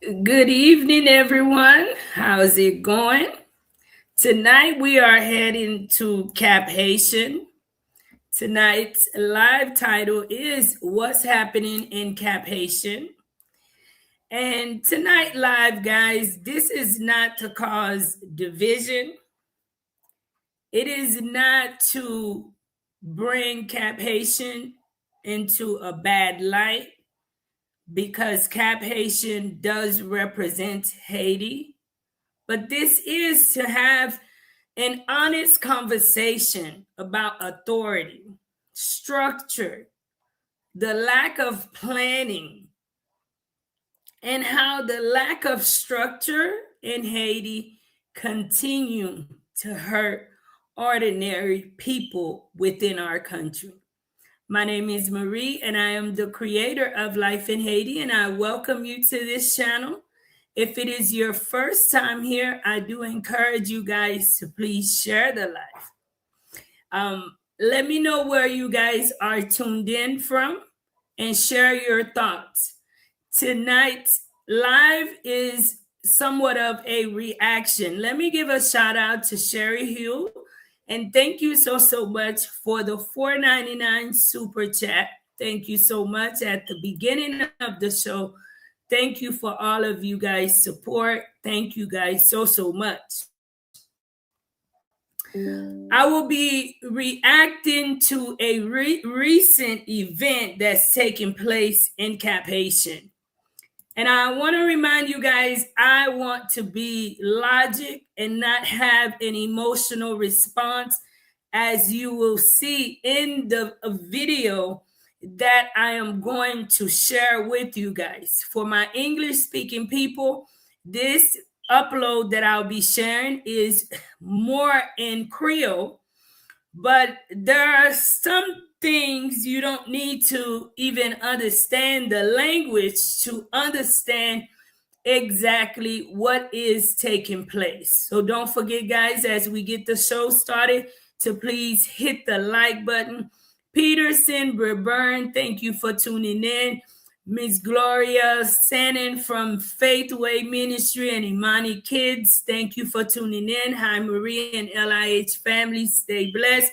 Good evening, everyone. How's it going? Tonight we are heading to Cap-Haïtien. Tonight's live title is What's Happening in Cap-Haïtien. And tonight, live, guys, this is not to cause division. It is not to bring Cap-Haïtien into a bad light because Cap-Haïtien does represent Haiti. But this is to have an honest conversation about authority, structure, the lack of planning, and how the lack of structure in Haiti continue to hurt ordinary people within our country. My name is Marie, and I am the creator of Life in Haiti, and I welcome you to this channel. If it is your first time here, I do encourage you guys to please share the live. Let me know where you guys are tuned in from and share your thoughts. Tonight's live is somewhat of a reaction. Let me give a shout out to Sherry Hugh. And thank you so much for the $4.99 super chat. Thank you so much at the beginning of the show. Thank you for all of you guys' support. Thank you guys so much. I will be reacting to a recent event that's taking place in Cap-Haïtien. And I want to remind you guys, I want to be logic and not have an emotional response, as you will see in the video that I am going to share with you guys. For my English speaking people, this upload that I'll be sharing is more in Creole, but there are some things you don't need to even understand the language to understand exactly what is taking place. So don't forget, guys, as we get the show started, to please hit the like button. Peterson Burburn, thank you for tuning in. Miss Gloria Sannon from Faithway Ministry and Imani Kids, thank you for tuning in. Hi, Marie and LIH family, stay blessed.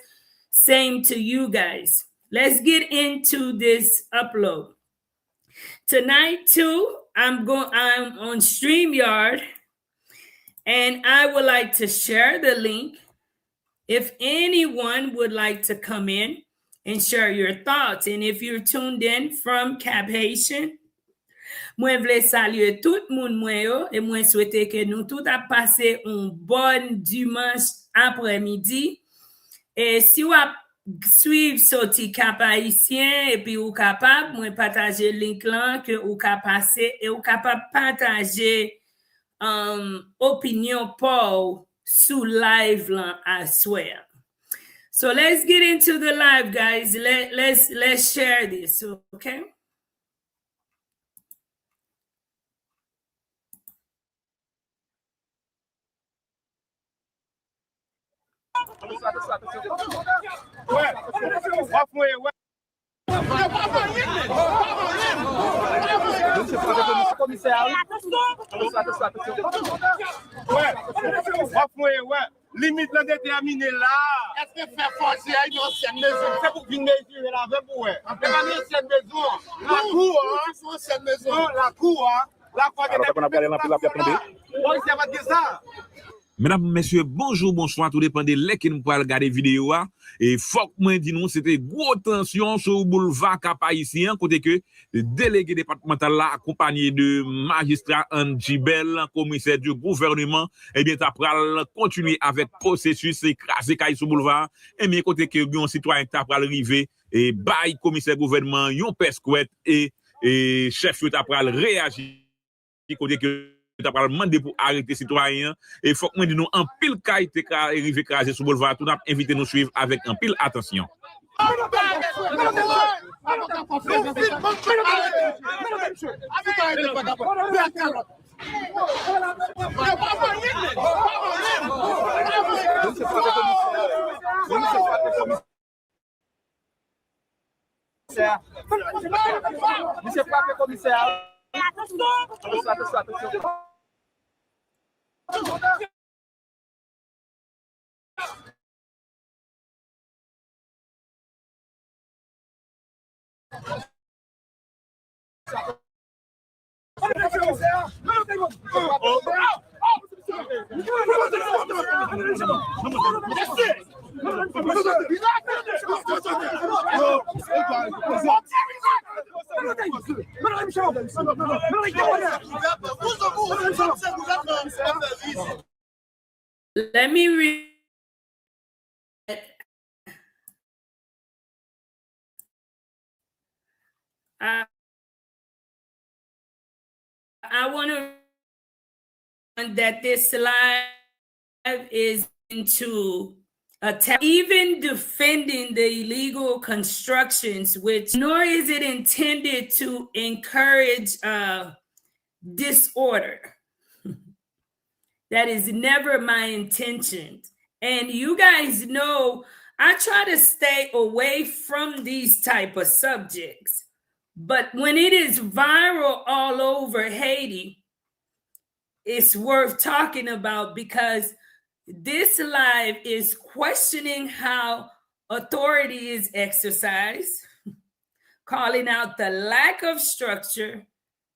Same to you guys. Let's get into this upload. Tonight, too, I'm on StreamYard, and I would like to share the link. If anyone would like to come in and share your thoughts, and if you're tuned in from Cap-Haïtien, moi vle saluer tout moun mwen yo, et moi souhaite que nous tout a passé un bon dimanche après-midi. Et si vous suivre sorti Cap-Haïtien et puis ou capable moi partager link là que ou capable passer et ou capable partager opinion Paul sous live là I swear. So let's get into the live, guys. Let's share this, okay? Limite là déterminé là. Est-ce que faire forcer à une ancienne maison? C'est pour venir mesurer la veille pour elle. C'est pas une ancienne maison. La cour, c'est une ancienne maison. La cour, la cour. Mesdames, messieurs, bonjour, bonsoir, tout dépend de qui nous pouvons regarder vidéo. Et faut que moi dis nous, c'était gros tension sur le boulevard Cap-Haïtien, côté que le délégué départemental là, accompagné de magistrat Anjibel, commissaire du gouvernement, eh bien, t'as pral continuer avec processus écrasé caille sur boulevard. Et bien, côté que un citoyen t'as pral arriver et bail commissaire gouvernement, yon pesquette et chef t'as pral réagir côté que t'as pas demandé pour arrêter citoyens et faut que moi dis nous en pile caille t'es arrivé craser sur boulevard tout n'a invité nous suivre avec en pile attention. Monsieur Frapper commissaire. Let me read. I want to that this live is into attack, even defending the illegal constructions, which nor is it intended to encourage disorder. That is never my intention. And you guys know I try to stay away from these type of subjects. But when it is viral all over Haiti, it's worth talking about, because this live is questioning how authority is exercised, calling out the lack of structure,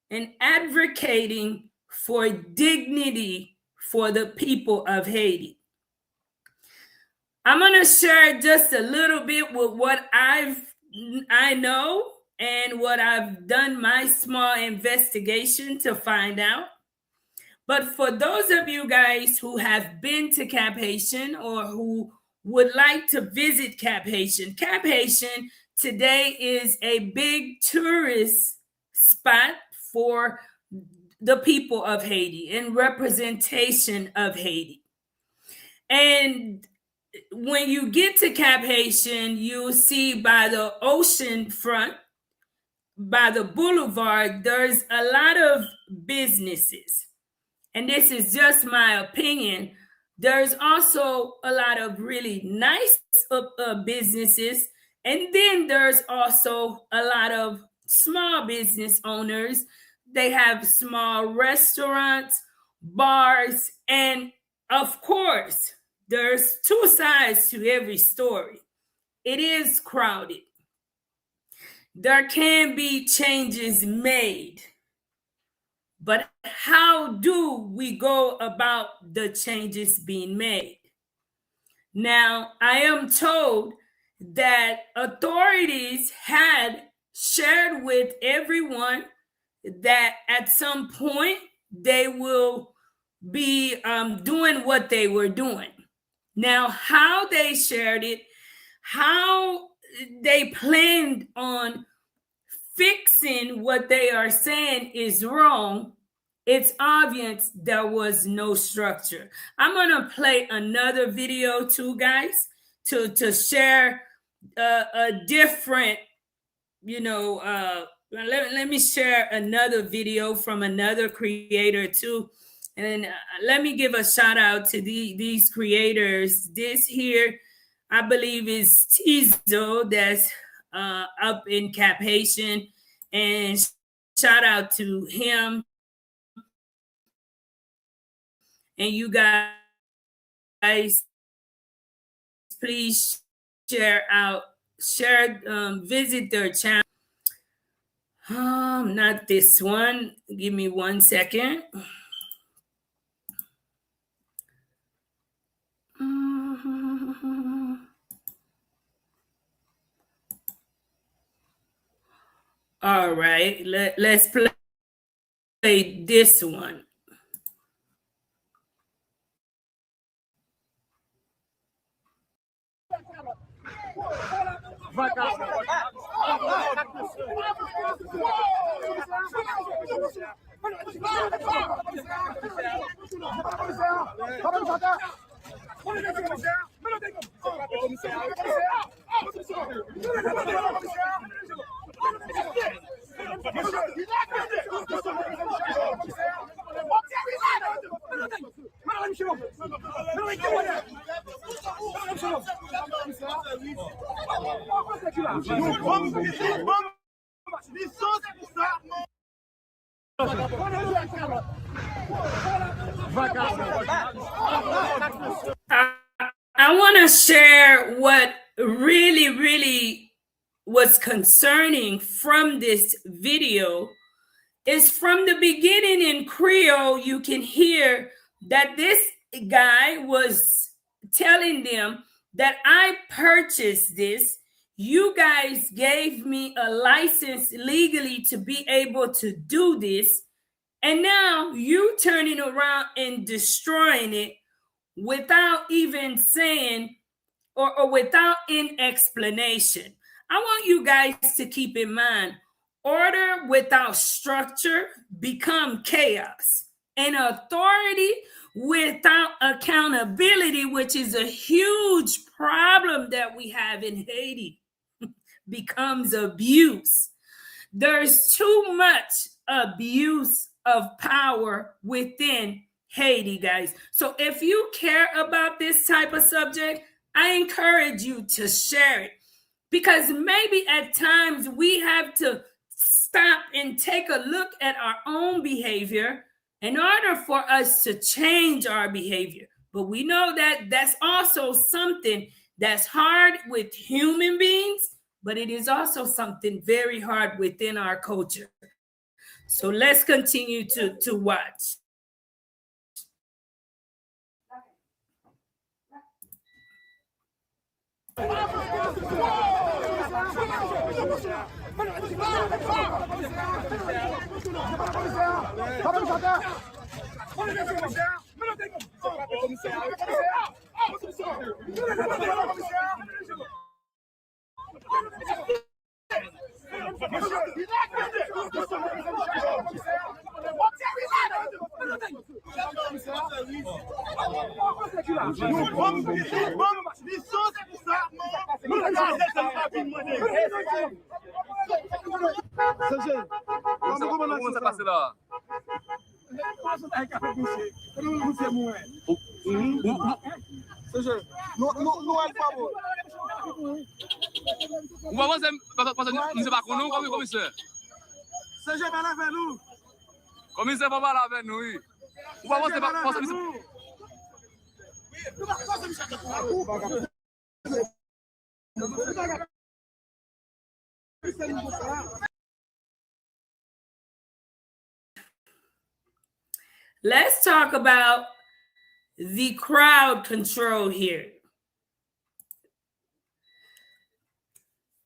and advocating for dignity for the people of Haiti. I'm going to share just a little bit with what I know and what I've done my small investigation to find out. But for those of you guys who have been to Cap-Haïtien or who would like to visit Cap-Haïtien, Cap-Haïtien today is a big tourist spot for the people of Haiti and representation of Haiti. And when you get to Cap-Haïtien, you'll see by the ocean front, by the boulevard, there's a lot of businesses. And this is just my opinion. There's also a lot of really nice businesses. And then there's also a lot of small business owners. They have small restaurants, bars, and of course, there's two sides to every story. It is crowded. There can be changes made. But how do we go about the changes being made? Now, I am told that authorities had shared with everyone that at some point they will be doing what they were doing. Now, how they shared it, how they planned on fixing what they are saying is wrong. It's obvious there was no structure. I'm going to play another video too, guys, to share a different, let me share another video from another creator too. And let me give a shout out to these creators. This here, I believe, is Tizo, that's up in Cap-Haïtien, and shout out to him. And you guys, please visit their channel. Not this one. Give me 1 second. All right, let's play this one. I want to share what really was concerning from this video. Is from the beginning in Creole, you can hear that this guy was telling them that I purchased this. You guys gave me a license legally to be able to do this. And now you turning around and destroying it without even saying or without an explanation. I want you guys to keep in mind, order without structure become chaos, and authority without accountability, which is a huge problem that we have in Haiti, becomes abuse. There's too much abuse of power within Haiti, guys. So if you care about this type of subject, I encourage you to share it, because maybe at times we have to stop and take a look at our own behavior in order for us to change our behavior. But we know that that's also something that's hard with human beings, but it is also something very hard within our culture. So let's continue to watch. Let's talk about the crowd control here.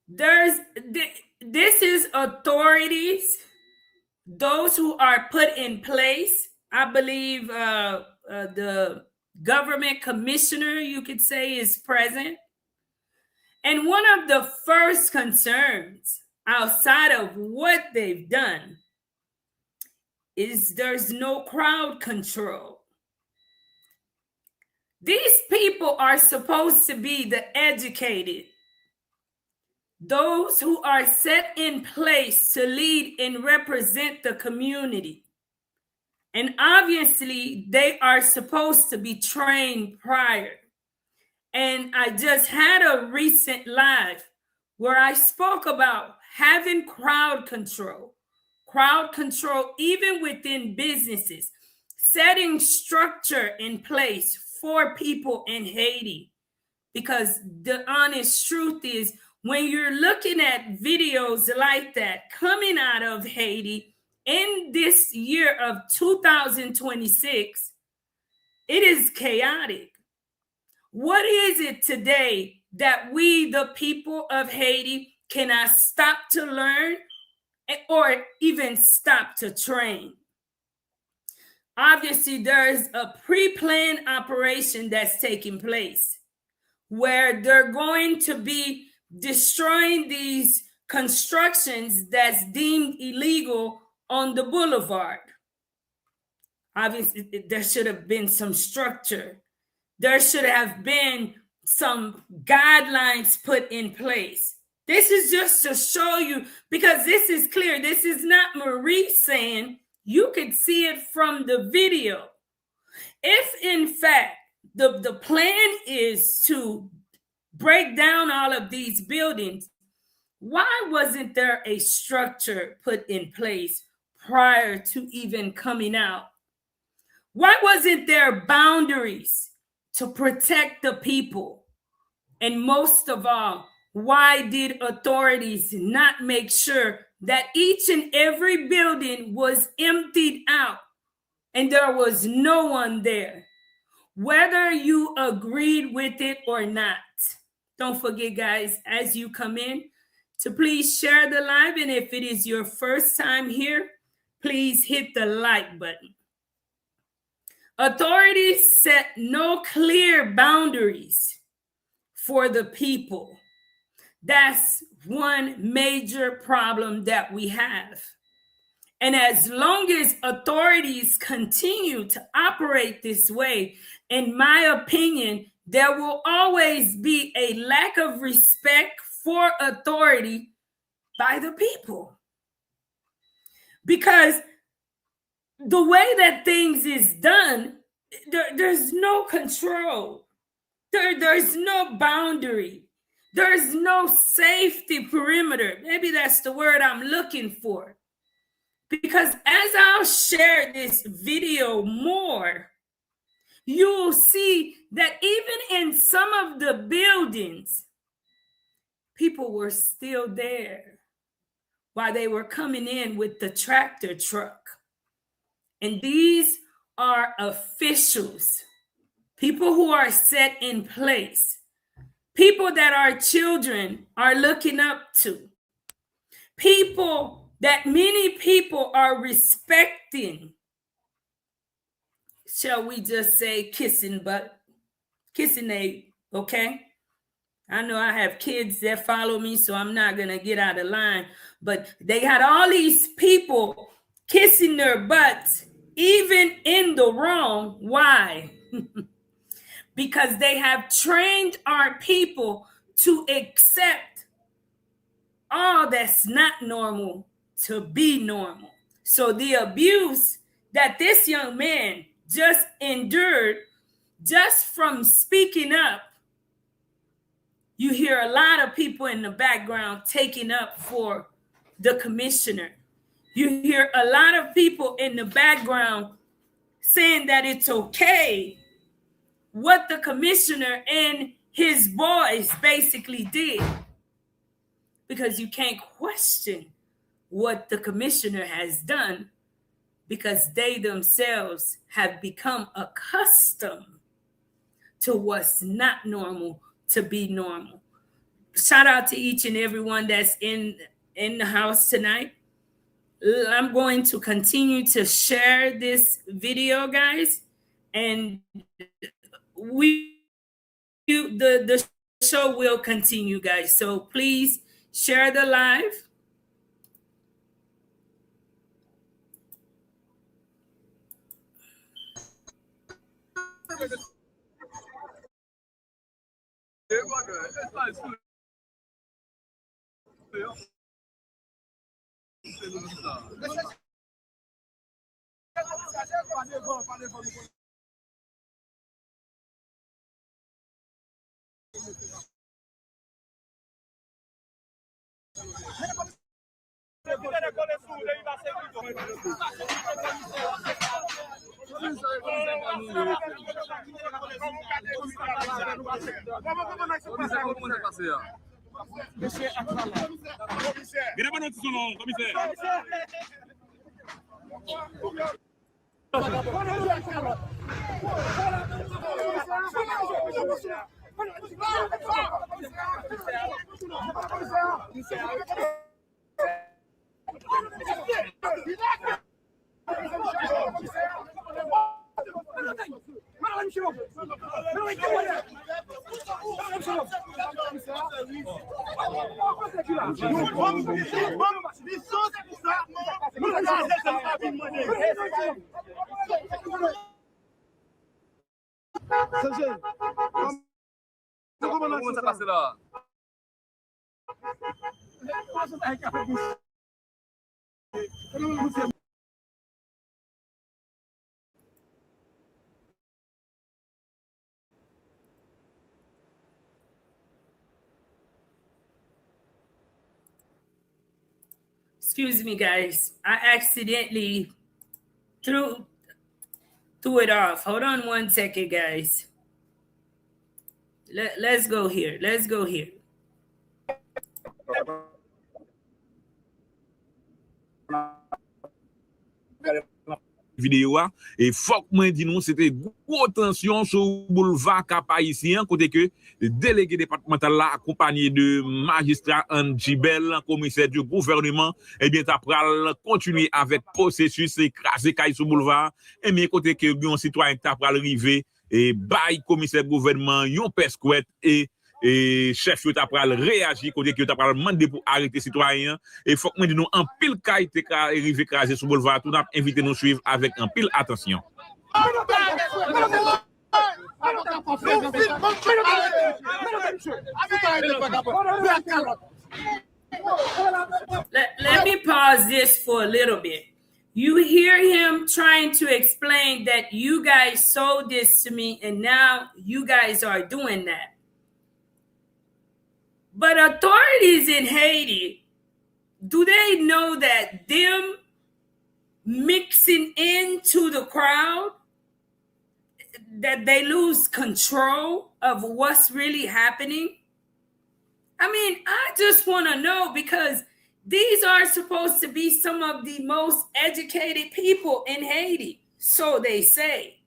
This is authorities, those who are put in place. I believe the government commissioner, you could say, is present. And one of the first concerns outside of what they've done is there's no crowd control. These people are supposed to be the educated, those who are set in place to lead and represent the community. And obviously, they are supposed to be trained prior. And I just had a recent live where I spoke about having crowd control even within businesses, setting structure in place for people in Haiti. Because the honest truth is, when you're looking at videos like that coming out of Haiti in this year of 2026, it is chaotic. What is it today that we, the people of Haiti, cannot stop to learn or even stop to train? Obviously, there's a pre-planned operation that's taking place where they're going to be destroying these constructions that's deemed illegal on the boulevard. Obviously, there should have been some structure. There should have been some guidelines put in place. This is just to show you, because this is clear. This is not Marie saying, you could see it from the video. If in fact the plan is to break down all of these buildings, why wasn't there a structure put in place prior to even coming out? Why wasn't there boundaries to protect the people? And most of all, why did authorities not make sure that each and every building was emptied out and there was no one there, whether you agreed with it or not? Don't forget, guys, as you come in, to please share the live. And if it is your first time here, please hit the like button. Authorities set no clear boundaries for the people. That's one major problem that we have. And as long as authorities continue to operate this way, in my opinion, there will always be a lack of respect for authority by the people. Because the way that things is done, there's no control. There's no boundary. There's no safety perimeter. Maybe that's the word I'm looking for. Because as I'll share this video more, you will see that even in some of the buildings, people were still there while they were coming in with the tractor truck. And these are officials, people who are set in place, people that our children are looking up to, people that many people are respecting. Shall we just say kissing they, okay? I know I have kids that follow me, so I'm not going to get out of line. But they had all these people kissing their butts, even in the wrong. Why? Because they have trained our people to accept all that's not normal to be normal. So the abuse that this young man just endured just from speaking up, you hear a lot of people in the background taking up for the commissioner. You hear a lot of people in the background saying that it's okay what the commissioner and his boys basically did. Because you can't question what the commissioner has done, because they themselves have become accustomed to what's not normal to be normal. Shout out to each and everyone that's in the house tonight. I'm going to continue to share this video, guys, and the show will continue, guys. So please share the live. Excuse me, guys. I accidentally threw it off. Hold on 1 second, guys. Let's go here. Let's go here. Vidéo et faut moi dit nous c'était gros tension sur boulevard Cap-Haïtien côté que le délégué départemental là accompagné de magistrat Anjibel commissaire du gouvernement et bien t'a pral continuer avec processus écraser caille sur boulevard et bien côté que un citoyen t'a pral arriver et bail commissaire gouvernement yon pesquette et chef yo t'a pral réagir côté que t'a pral demander pour arrêter citoyen et faut que nous en pile caille te arriver craser sur boulevard tout n'a invité nous suivre avec en pile attention. Let me pause this for a little bit. You hear him trying to explain that you guys sold this to me and now you guys are doing that. But authorities in Haiti, do they know that them mixing into the crowd, that they lose control of what's really happening? I mean, I just want to know, because these are supposed to be some of the most educated people in Haiti, so they say.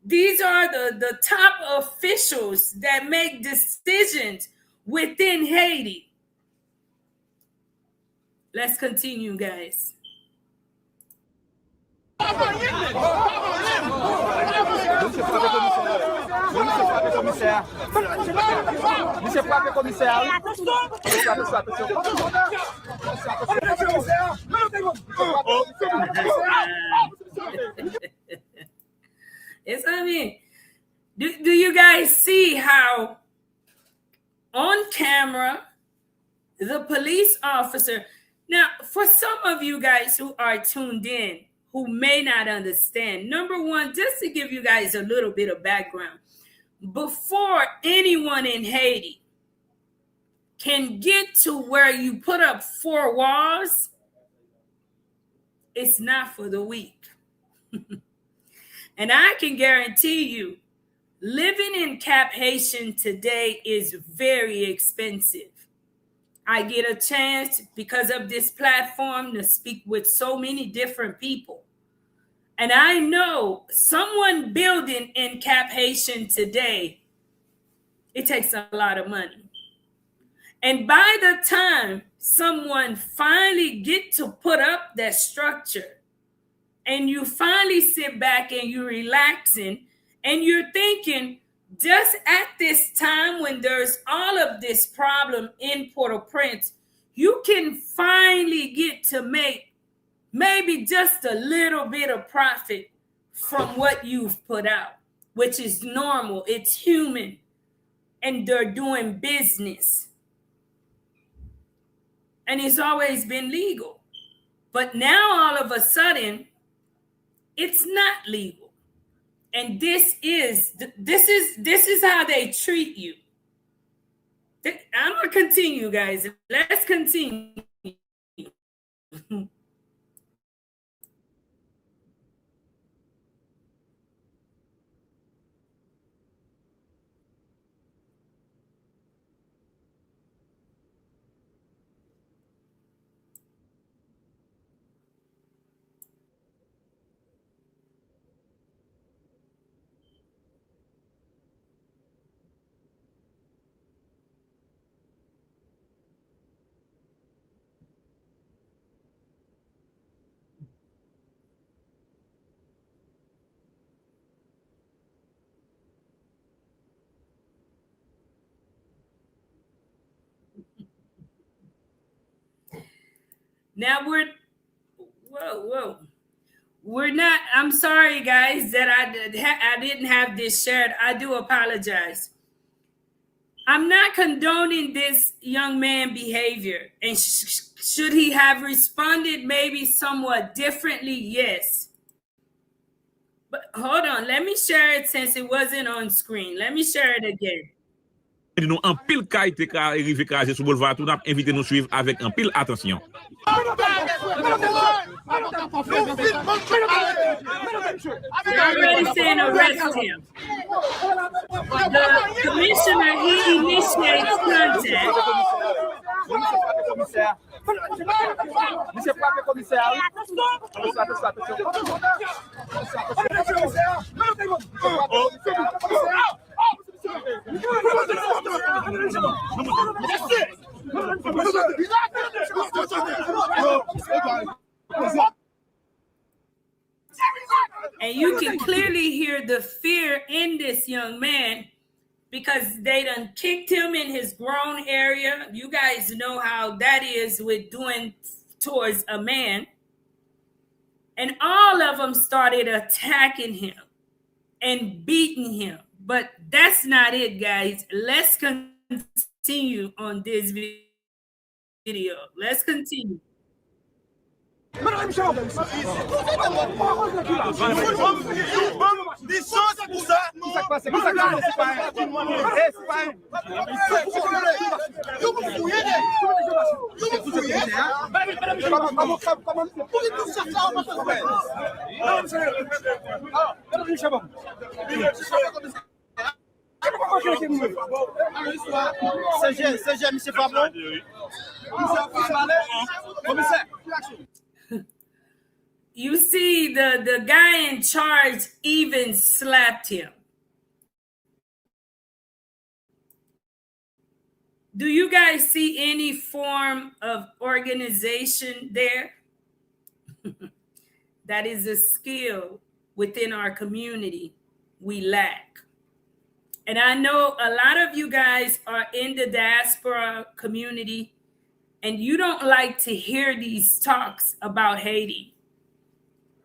These are the top officials that make decisions within Haiti. Let's continue, guys. Yes, I mean, do you guys see how on camera the police officer, now for some of you guys who are tuned in who may not understand, number one, just to give you guys a little bit of background, before anyone in Haiti can get to where you put up 4 walls, it's not for the weak. And I can guarantee you, living in Cap-Haïtien today is very expensive. I get a chance because of this platform to speak with so many different people. And I know someone building in Cap-Haïtien today, it takes a lot of money. And by the time someone finally get to put up that structure, and you finally sit back and you're relaxing and you're thinking, just at this time when there's all of this problem in Port-au-Prince, you can finally get to make maybe just a little bit of profit from what you've put out, which is normal. It's human. And they're doing business. And it's always been legal. But now all of a sudden, it's not legal. And this is how they treat you. I'm going to continue, guys. Let's continue. Now we're not, I'm sorry, guys, that I didn't have this shared. I do apologize. I'm not condoning this young man behavior. And should he have responded maybe somewhat differently? Yes. But hold on, let me share it since it wasn't on screen. Let me share it again. Nous en pile cas été arrivé craser sur boulevard tout n'a invité nous suivre avec un pile attention. They're already saying arrest him. The commissioner, he initiates contact. And you can clearly hear the fear in this young man because they done kicked him in his groin area. You guys know how that is with doing towards a man. And all of them started attacking him and beating him. But that's not it, guys. Let's continue on this video. Let's continue. You see, the guy in charge even slapped him. Do you guys see any form of organization there? That is a skill within our community we lack. And I know a lot of you guys are in the diaspora community and you don't like to hear these talks about Haiti.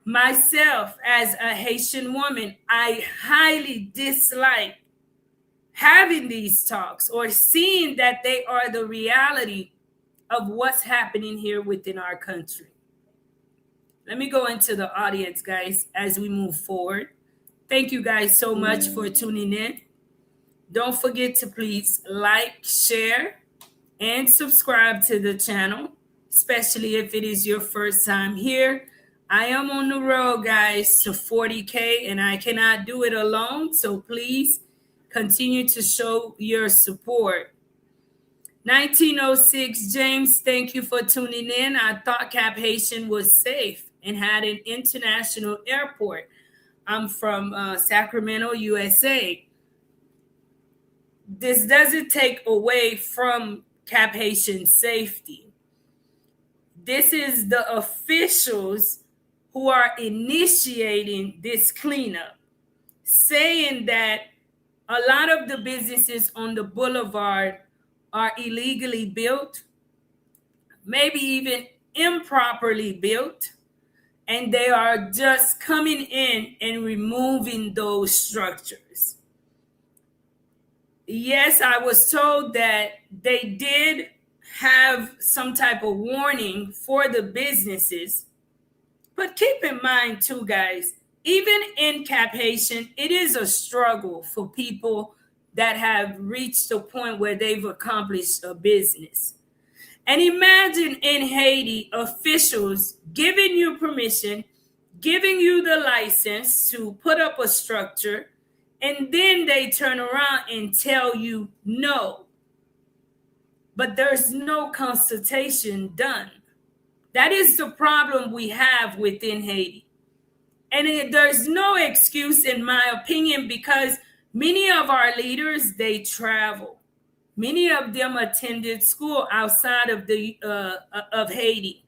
Myself, as a Haitian woman, I highly dislike having these talks or seeing that they are the reality of what's happening here within our country. Let me go into the audience, guys, as we move forward. Thank you guys so much for tuning in. Don't forget to please like, share, and subscribe to the channel, especially if it is your first time here. I am on the road, guys, to 40K, and I cannot do it alone. So please continue to show your support. 1906, James, thank you for tuning in. I thought Cap-Haïtien was safe and had an international airport. I'm from Sacramento, USA. This doesn't take away from Cap-Haïtien safety. This is the officials who are initiating this cleanup, saying that a lot of the businesses on the boulevard are illegally built, maybe even improperly built, and they are just coming in and removing those structures. Yes, I was told that they did have some type of warning for the businesses. But keep in mind too, guys, even in Cap-Haïtien, it is a struggle for people that have reached a point where they've accomplished a business. And imagine in Haiti, officials giving you permission, giving you the license to put up a structure, and then they turn around and tell you no. But there's no consultation done. That is the problem we have within Haiti. And there's no excuse, in my opinion, because many of our leaders, they travel. Many of them attended school outside of of Haiti.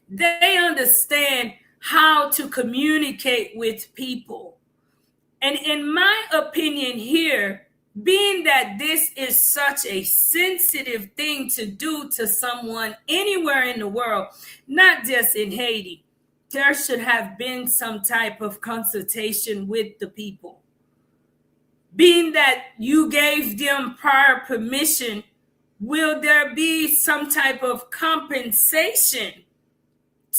They understand how to communicate with people. And in my opinion here, being that this is such a sensitive thing to do to someone anywhere in the world, not just in Haiti, there should have been some type of consultation with the people. Being that you gave them prior permission, will there be some type of compensation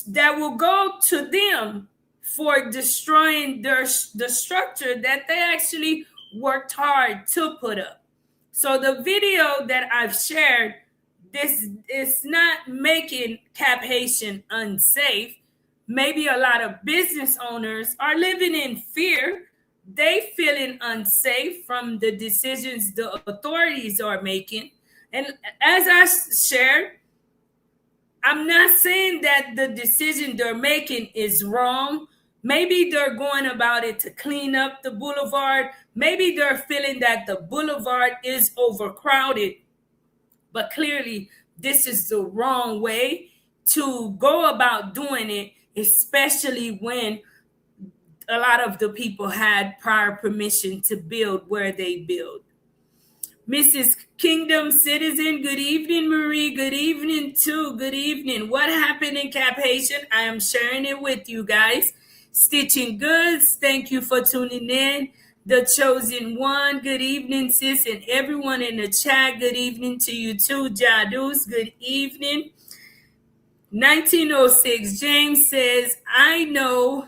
that will go to them for destroying the structure that they actually worked hard to put up? So the video that I've shared, this is not making Cap-Haïtien unsafe. Maybe a lot of business owners are living in fear. They feeling unsafe from the decisions the authorities are making. And as I shared, I'm not saying that the decision they're making is wrong. Maybe they're going about it to clean up the boulevard. Maybe they're feeling that the boulevard is overcrowded. But clearly, this is the wrong way to go about doing it, especially when a lot of the people had prior permission to build where they build. Mrs. Kingdom Citizen, good evening, Marie. Good evening, too. Good evening. What happened in Cap-Haïtien? I am sharing it with you guys. Stitching Goods, thank you for tuning in. The Chosen One, good evening, sis, and everyone in the chat. Good evening to you, too. Jadus, good evening. 1906, James says, I know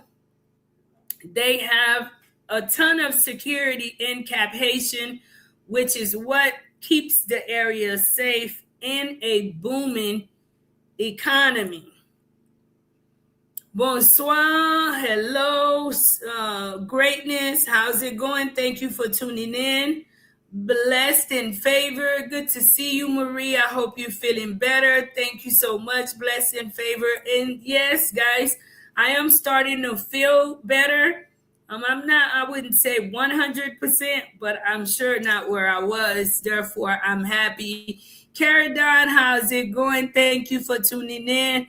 they have a ton of security in Cap-Haïtien, which is what keeps the area safe in a booming economy. Bonsoir, hello, greatness, how's it going? Thank you for tuning in. Blessed and favor, good to see you, Marie. I hope you're feeling better. Thank you so much, blessed and favor. And yes, guys, I am starting to feel better. I wouldn't say 100%, but I'm sure not where I was. Therefore, I'm happy. Caradon, how's it going? Thank you for tuning in.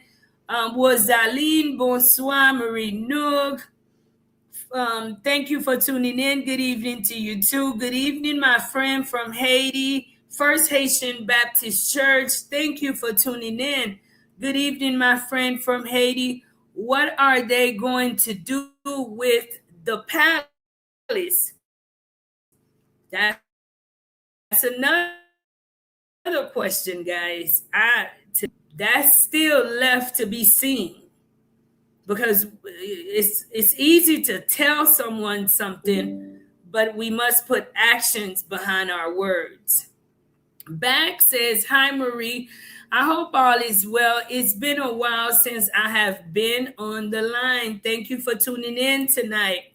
Wazaline, bonsoir, Marie Noog. Thank you for tuning in. Good evening to you too. Good evening, my friend from Haiti, First Haitian Baptist Church. Thank you for tuning in. Good evening, my friend from Haiti. What are they going to do with the palace? That's another question, guys. That's still left to be seen, because it's easy to tell someone something, but we must put actions behind our words. Back says, hi, Marie. I hope all is well. It's been a while since I have been on the line. Thank you for tuning in tonight.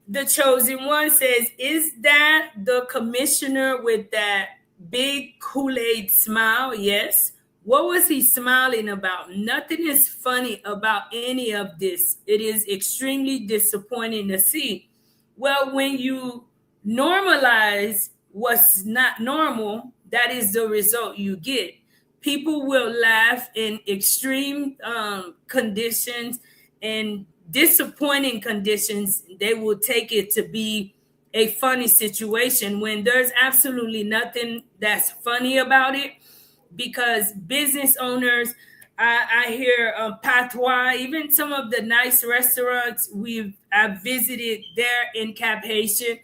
The Chosen One says, is that the commissioner with that big Kool-Aid smile? Yes. What was he smiling about? Nothing is funny about any of this. It is extremely disappointing to see. Well, when you normalize what's not normal, that is the result you get. People will laugh in extreme conditions and disappointing conditions. They will take it to be a funny situation when there's absolutely nothing that's funny about it. Because business owners, I hear patois, even some of the nice restaurants I've visited there in Cap-Haïtien,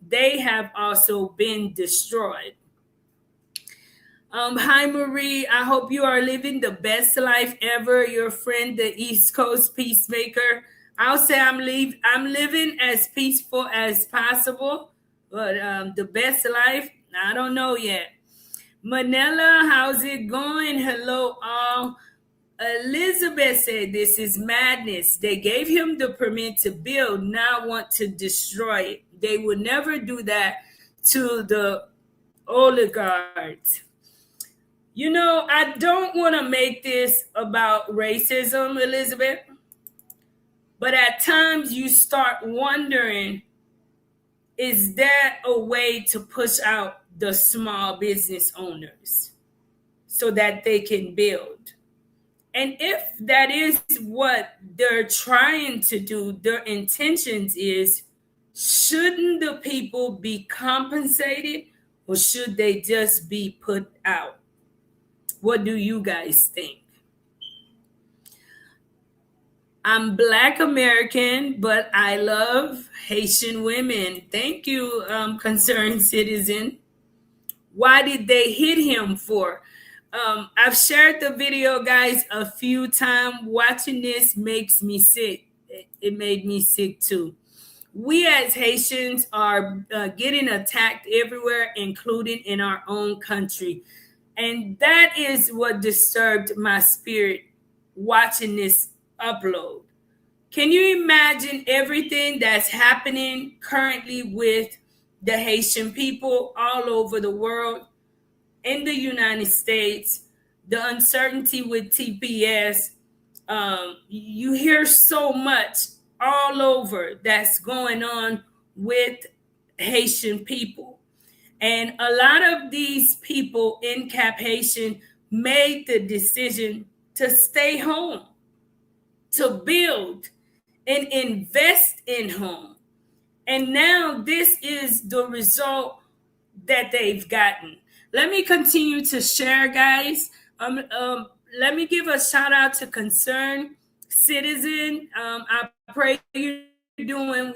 they have also been destroyed. Hi, Marie. I hope you are living the best life ever. Your friend, the East Coast Peacemaker. I'll say I'm living as peaceful as possible, but the best life, I don't know yet. Manila, how's it going? Hello, all. Elizabeth said, this is madness. They gave him the permit to build, now want to destroy it. They would never do that to the oligarchs. You know, I don't want to make this about racism, Elizabeth, but at times you start wondering, is that a way to push out the small business owners so that they can build? And if that is what they're trying to do, their intentions is, shouldn't the people be compensated or should they just be put out? What do you guys think? I'm Black American, but I love Haitian women. Thank you, concerned citizen. Why did they hit him for? I've shared the video, guys, a few times. Watching this makes me sick. It made me sick too. We as Haitians are getting attacked everywhere, including in our own country. And that is what disturbed my spirit watching this upload. Can you imagine everything that's happening currently with the Haitian people all over the world, in the United States, the uncertainty with TPS? You hear so much all over that's going on with Haitian people. And a lot of these people in Cap-Haïtien made the decision to stay home, to build and invest in home. And now this is the result that they've gotten. Let me continue to share, guys. Let me give a shout out to Concerned Citizen. I pray you're doing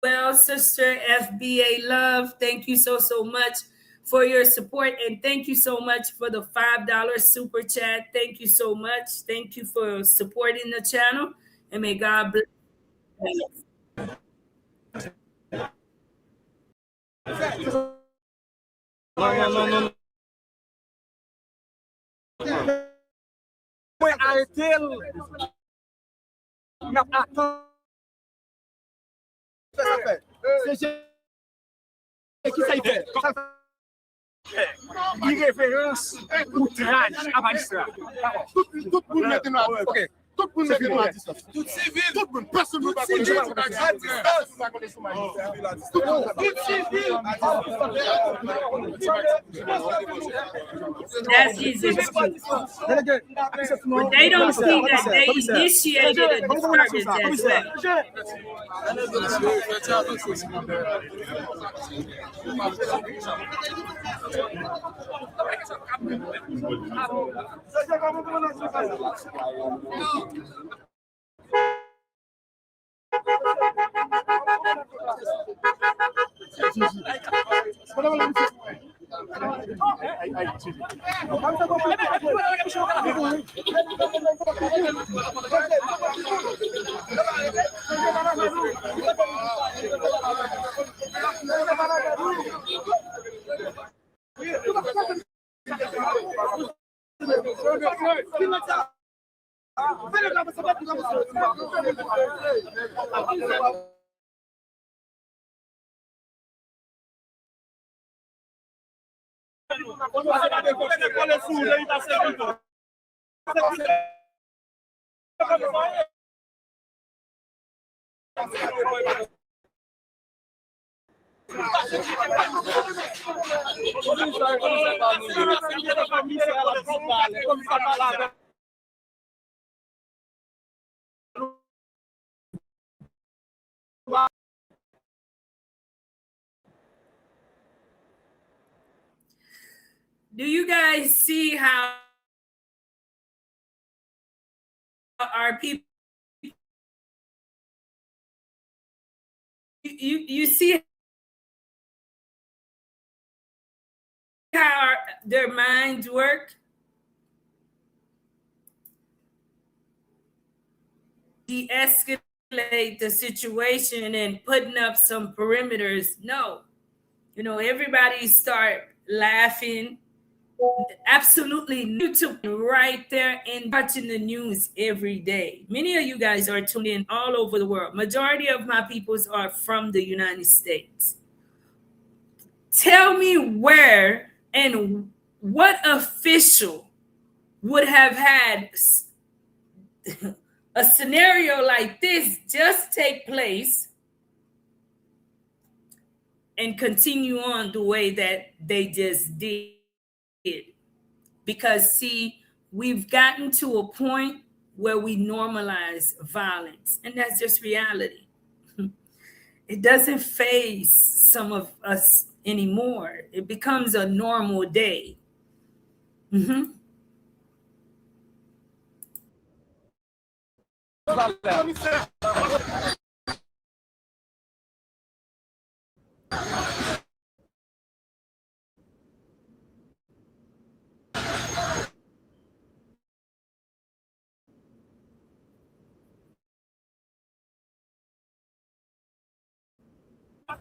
well, Sister FBA Love. Thank you so much for your support, and thank you so much for the $5 super chat. Thank you so much. Thank you for supporting the channel, and may God bless you. Non. Mwen arrêté n'a attend. C'est qui ça y fait? Irrévérence, outrage à magistrat. Tout le monde maintenant. OK. Tout le monde maintenant à distance. Tout civil, tout le monde, personne ne va pas connaître à distance. Tout civil. That's his excuse. But they don't see that they initiated a disturbance as well. Do you guys see how our people, you see how their minds work? De-escalate the situation and putting up some perimeters. No. Everybody start laughing. Absolutely YouTube right there and watching the news every day. Many of you guys are tuned in all over the world. Majority of my peoples are from the United States. Tell me where and what official would have had a scenario like this just take place and continue on the way that they just did. Because, see, we've gotten to a point where we normalize violence, and that's just reality. It doesn't faze some of us anymore. It becomes a normal day. Faut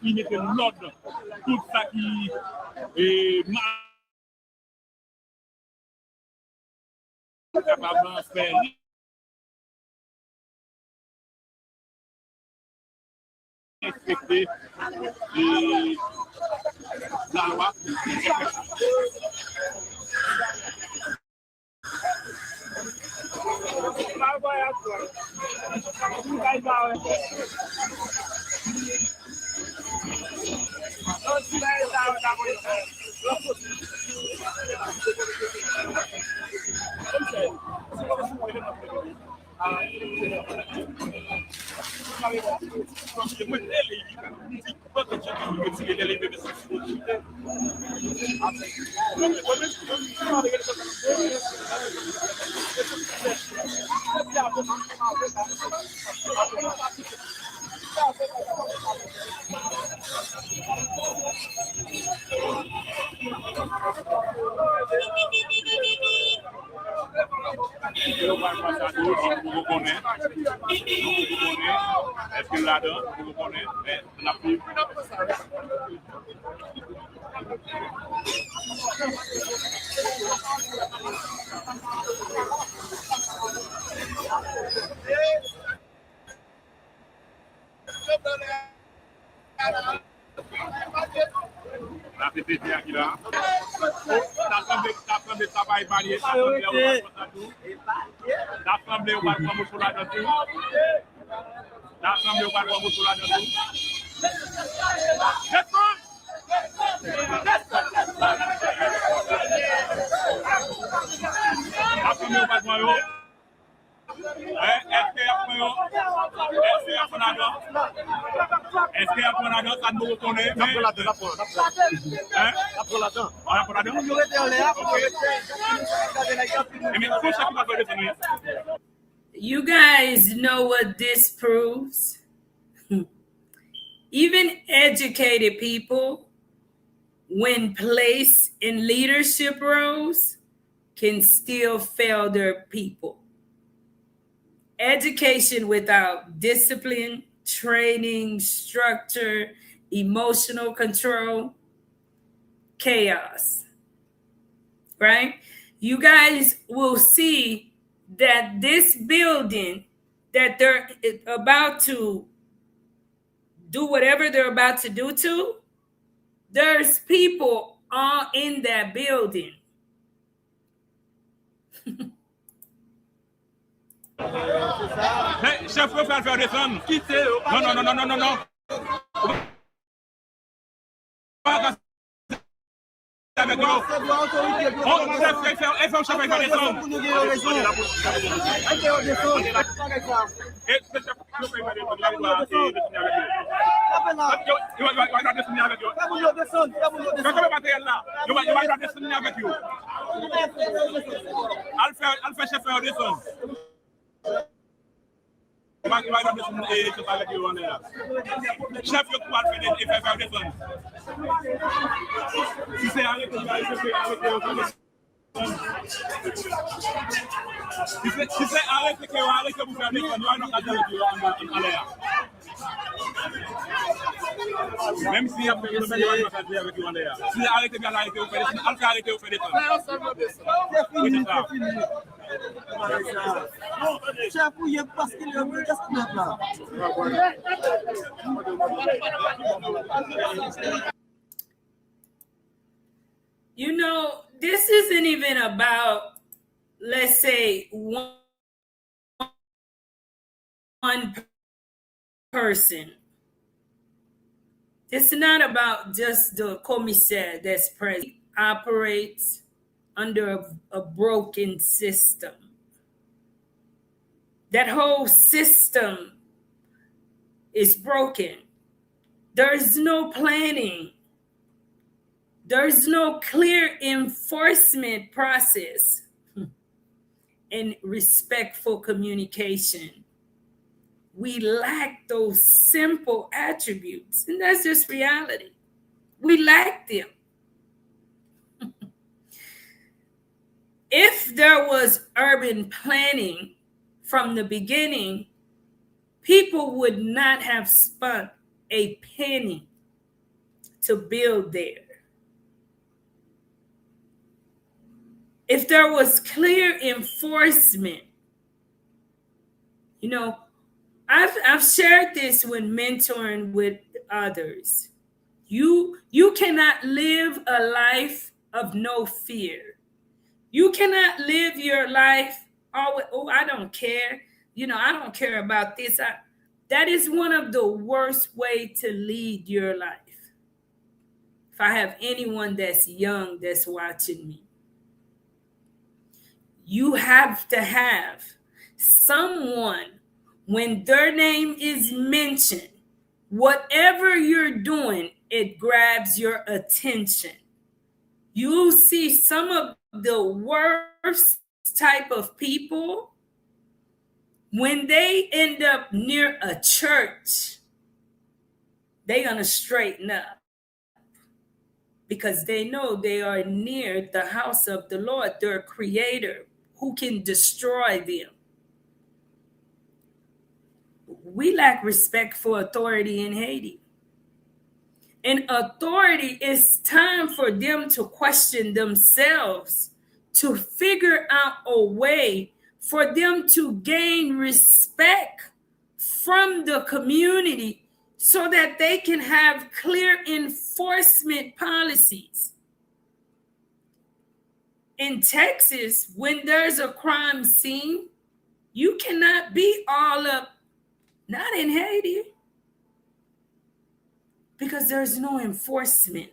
qu'il mette l'ordre, tout ça qui est capable de faire. Respecter la loi. Est-ce que là-dedans, vous connaissez, la pub? La PPT qui là. L'Assemblée travail varié, l'Assemblée au balcon sur la dessus. L'Assemblée au balcon sur la dessus. L'Assemblée au balcon. Est-ce qu'il y a un ça nous reconnaît? You guys know what this proves? Even educated people, when placed in leadership roles, can still fail their people. Education without discipline, training, structure, emotional control, chaos, right? You guys will see that this building that they're about to do whatever they're about to do to, there's people all in that building. Mais chef, faut faire descendre. Quittez. Non. Pas avec nous. Chef, je crois le faire descendre. Si c'est arrêté, si c'est arrêté, que vous arrêtez vous faire descendre, en l'air. Même si il y a avec vous en l'air. Si arrêtez bien l'arrêter, vous faites descendre. Arrêtez, vous faites descendre. Oui, c'est ça. Chef, il y a parce qu'il y a un qu'est-ce là. You know, this isn't even about, let's say, one person. It's not about just the commissaire that's present. It operates under a broken system. That whole system is broken. There's no planning. There's no clear enforcement process and respectful communication. We lack those simple attributes, and that's just reality. We lack them. If there was urban planning from the beginning, people would not have spent a penny to build there. If there was clear enforcement, I've shared this when mentoring with others. You cannot live a life of no fear. You cannot live your life always, I don't care. I don't care about this. That is one of the worst ways to lead your life. If I have anyone that's young that's watching me, you have to have someone, when their name is mentioned, whatever you're doing, it grabs your attention. You see some of the worst type of people, when they end up near a church, they're going to straighten up because they know they are near the house of the Lord, their creator, who can destroy them. We lack respect for authority in Haiti. And authority, it's time for them to question themselves, to figure out a way for them to gain respect from the community so that they can have clear enforcement policies. In Texas, when there's a crime scene, you cannot be all up, not in Haiti, because there's no enforcement.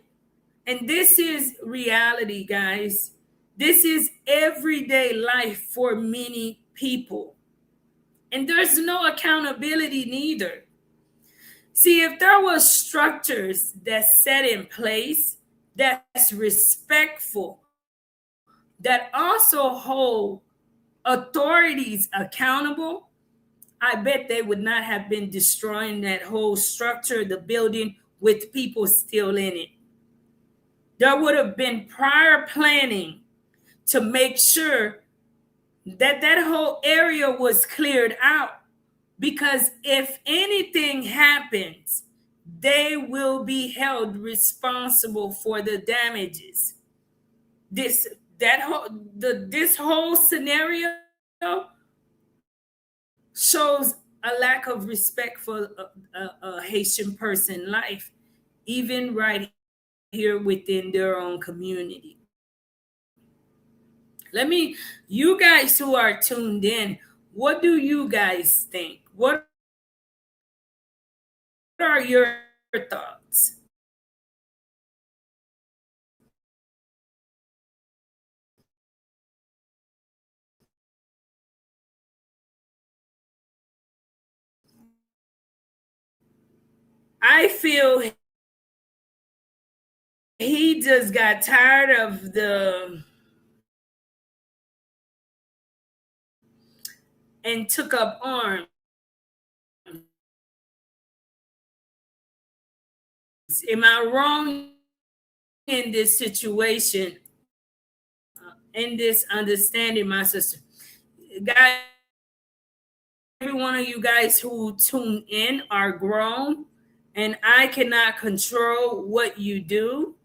And this is reality, guys. This is everyday life for many people. And there's no accountability neither. See, if there was structures that's set in place, that's respectful, that also hold authorities accountable, I bet they would not have been destroying that whole structure, the building, with people still in it. There would have been prior planning to make sure that that whole area was cleared out, because if anything happens, they will be held responsible for the damages. This whole scenario shows a lack of respect for a Haitian person life, even right here within their own community. You guys who are tuned in, what do you guys think? What are your thoughts? I feel he just got tired of and took up arms. Am I wrong in this situation? In this understanding, my sister? Guys, every one of you guys who tune in are grown, and I cannot control what you do.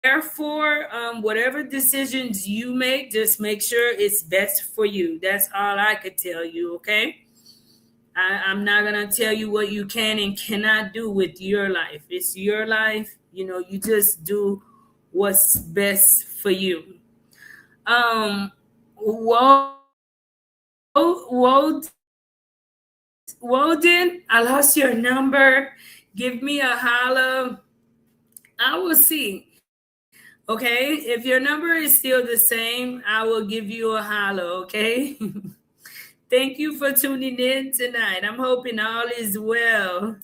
Therefore, whatever decisions you make, just make sure it's best for you. That's all I could tell you, okay? I'm not going to tell you what you can and cannot do with your life. It's your life. You just do what's best for you. Walden, I lost your number. Give me a holler. I will see. Okay, if your number is still the same, I will give you a holler, okay? Thank you for tuning in tonight. I'm hoping all is well.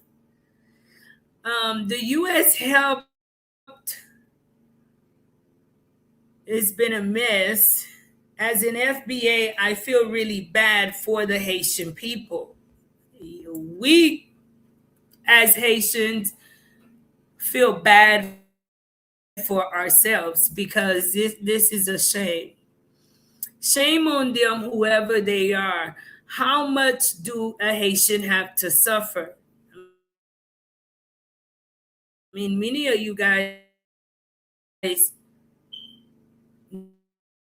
The U.S. helped. It's been a mess. As an FBA, I feel really bad for the Haitian people. We, as Haitians, feel bad for ourselves because this is a shame. Shame on them, whoever they are. How much do a Haitian have to suffer? I mean, many of you guys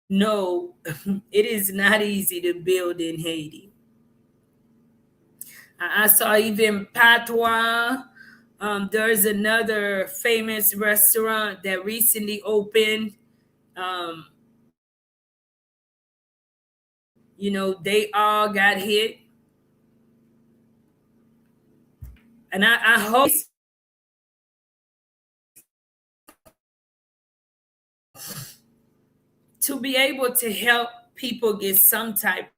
know it is not easy to build in Haiti. I saw even Patois. There's another famous restaurant that recently opened. They all got hit. And I hope to be able to help people get some type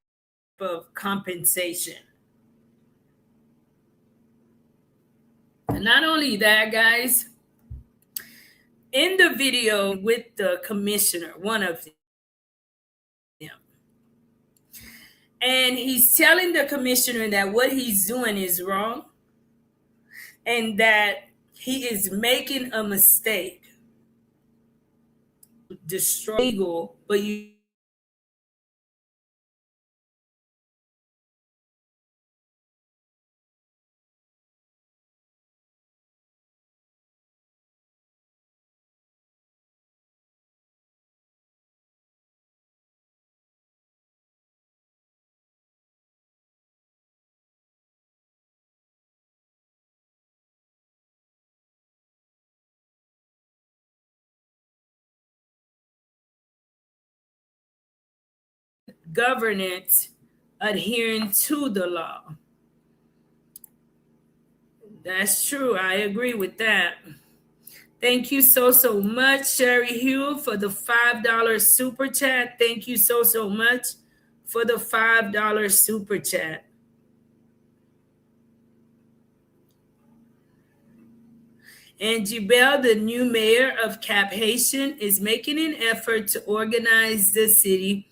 of compensation. And not only that, guys, in the video with the commissioner, one of them, and he's telling the commissioner that what he's doing is wrong and that he is making a mistake. Destroy legal, but you governance adhering to the law. That's true. I agree with that. Thank you so much, Sherry Hugh, for the $5 super chat. Thank you so much for the $5 super chat. Angie Bell, the new mayor of Cap-Haïtien, is making an effort to organize the city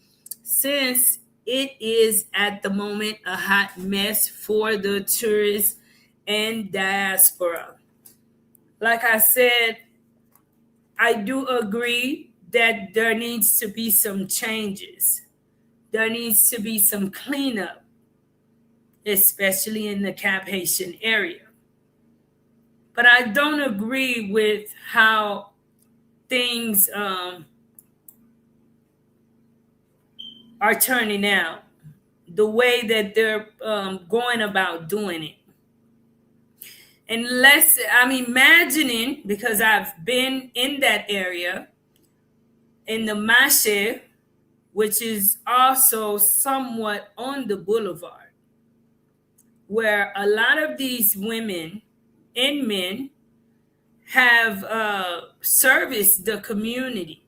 since it is at the moment a hot mess for the tourists and diaspora. Like I said, I do agree that there needs to be some changes. There needs to be some cleanup, especially in the Cap-Haïtien area. But I don't agree with how things are turning out, the way that they're going about doing it. Unless I'm imagining, because I've been in that area, in the Mache, which is also somewhat on the boulevard, where a lot of these women and men have serviced the community.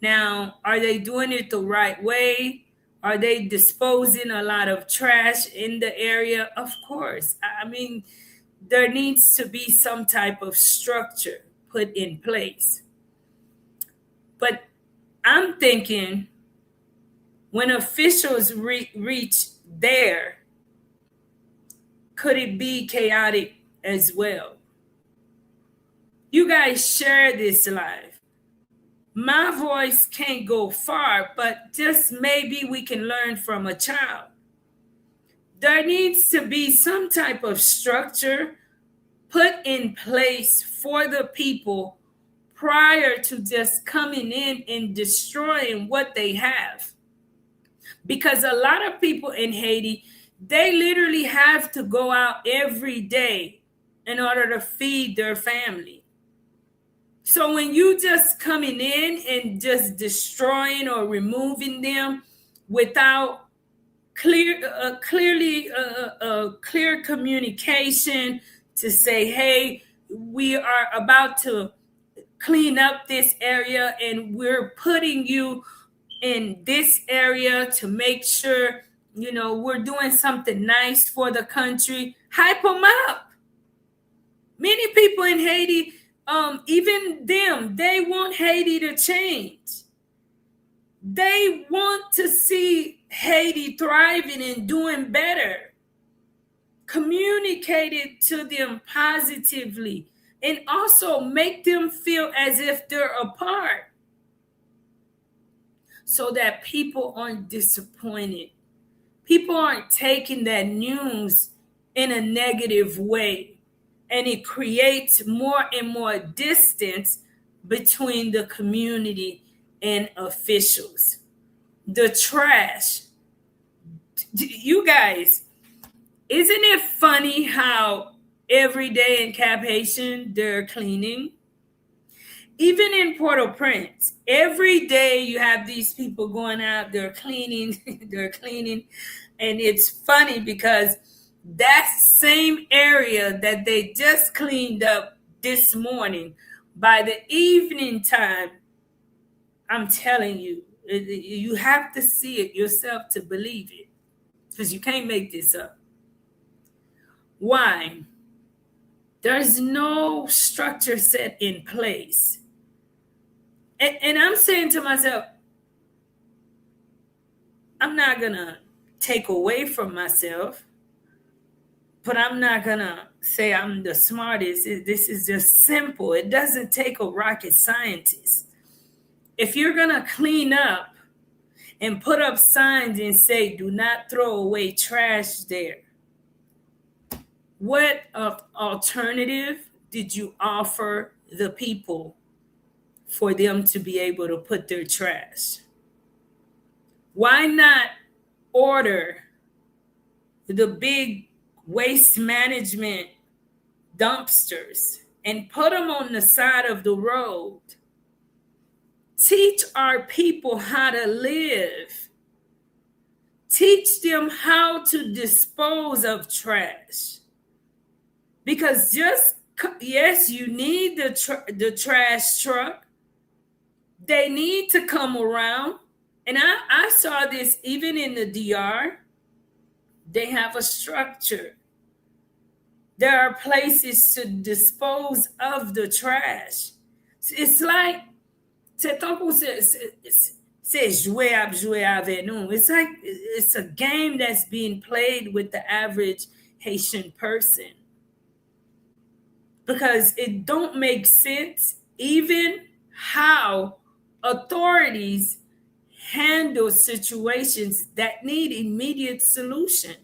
Now, are they doing it the right way? Are they disposing a lot of trash in the area? Of course. I mean, there needs to be some type of structure put in place. But I'm thinking when officials reach there, could it be chaotic as well? You guys share this live. My voice can't go far, but just maybe we can learn from a child. There needs to be some type of structure put in place for the people prior to just coming in and destroying what they have. Because a lot of people in Haiti, they literally have to go out every day in order to feed their family. So when you just coming in and just destroying or removing them without clear communication to say, hey, we are about to clean up this area and we're putting you in this area to make sure we're doing something nice for the country, hype them up. Many people in Haiti, even them, they want Haiti to change. They want to see Haiti thriving and doing better. Communicate it to them positively and also make them feel as if they're a part so that people aren't disappointed. People aren't taking that news in a negative way, and it creates more and more distance between the community and officials. The trash. You guys, isn't it funny how every day in Cap-Haïtien they're cleaning? Even in Port-au-Prince, every day you have these people going out, they're cleaning, they're cleaning. And it's funny because that same area that they just cleaned up this morning, by the evening time, I'm telling you, you have to see it yourself to believe it, because you can't make this up. Why? There's no structure set in place. And I'm saying to myself, I'm not going to take away from myself, but I'm not going to say I'm the smartest. This is just simple. It doesn't take a rocket scientist. If you're going to clean up and put up signs and say, do not throw away trash there, what alternative did you offer the people for them to be able to put their trash? Why not order the big waste management dumpsters and put them on the side of the road? Teach our people how to live. Teach them how to dispose of trash. Because yes, you need the trash truck. They need to come around. And I saw this even in the DR. They have a structure. There are places to dispose of the trash. It's like, c'est jouer avec nous. It's like it's a game that's being played with the average Haitian person. Because it don't make sense even how authorities handle situations that need immediate solution.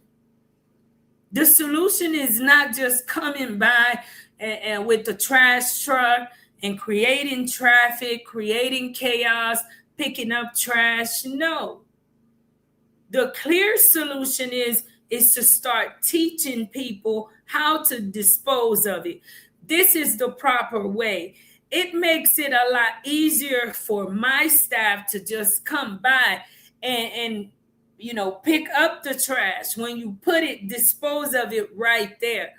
The solution is not just coming by and with the trash truck and creating traffic, creating chaos, picking up trash. No. The clear solution is to start teaching people how to dispose of it. This is the proper way. It makes it a lot easier for my staff to just come by and pick up the trash. When you put it, dispose of it right there.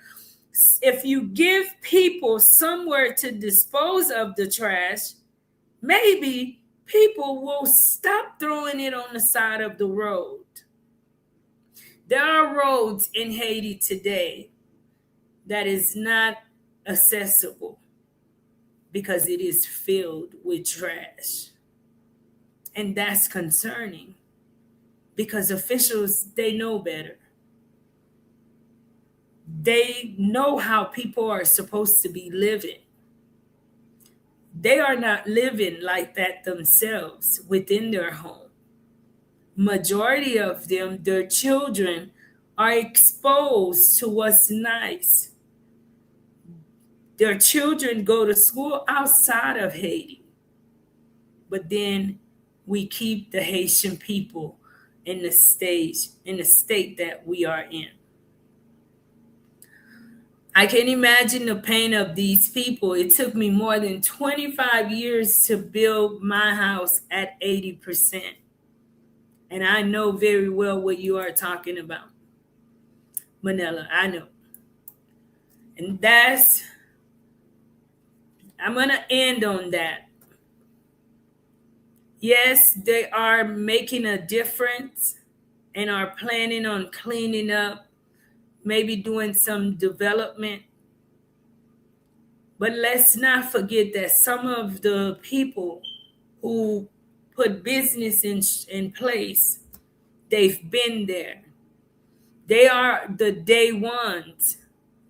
If you give people somewhere to dispose of the trash, maybe people will stop throwing it on the side of the road. There are roads in Haiti today that is not accessible because it is filled with trash. And that's concerning because officials, they know better. They know how people are supposed to be living. They are not living like that themselves within their home. Majority of them, their children, are exposed to what's nice. Their children go to school outside of Haiti. But then we keep the Haitian people in the state that we are in. I can imagine the pain of these people. It took me more than 25 years to build my house at 80%. And I know very well what you are talking about. Manila, I know. And I'm going to end on that. Yes, they are making a difference and are planning on cleaning up, maybe doing some development. But let's not forget that some of the people who put business in place, they've been there. They are the day ones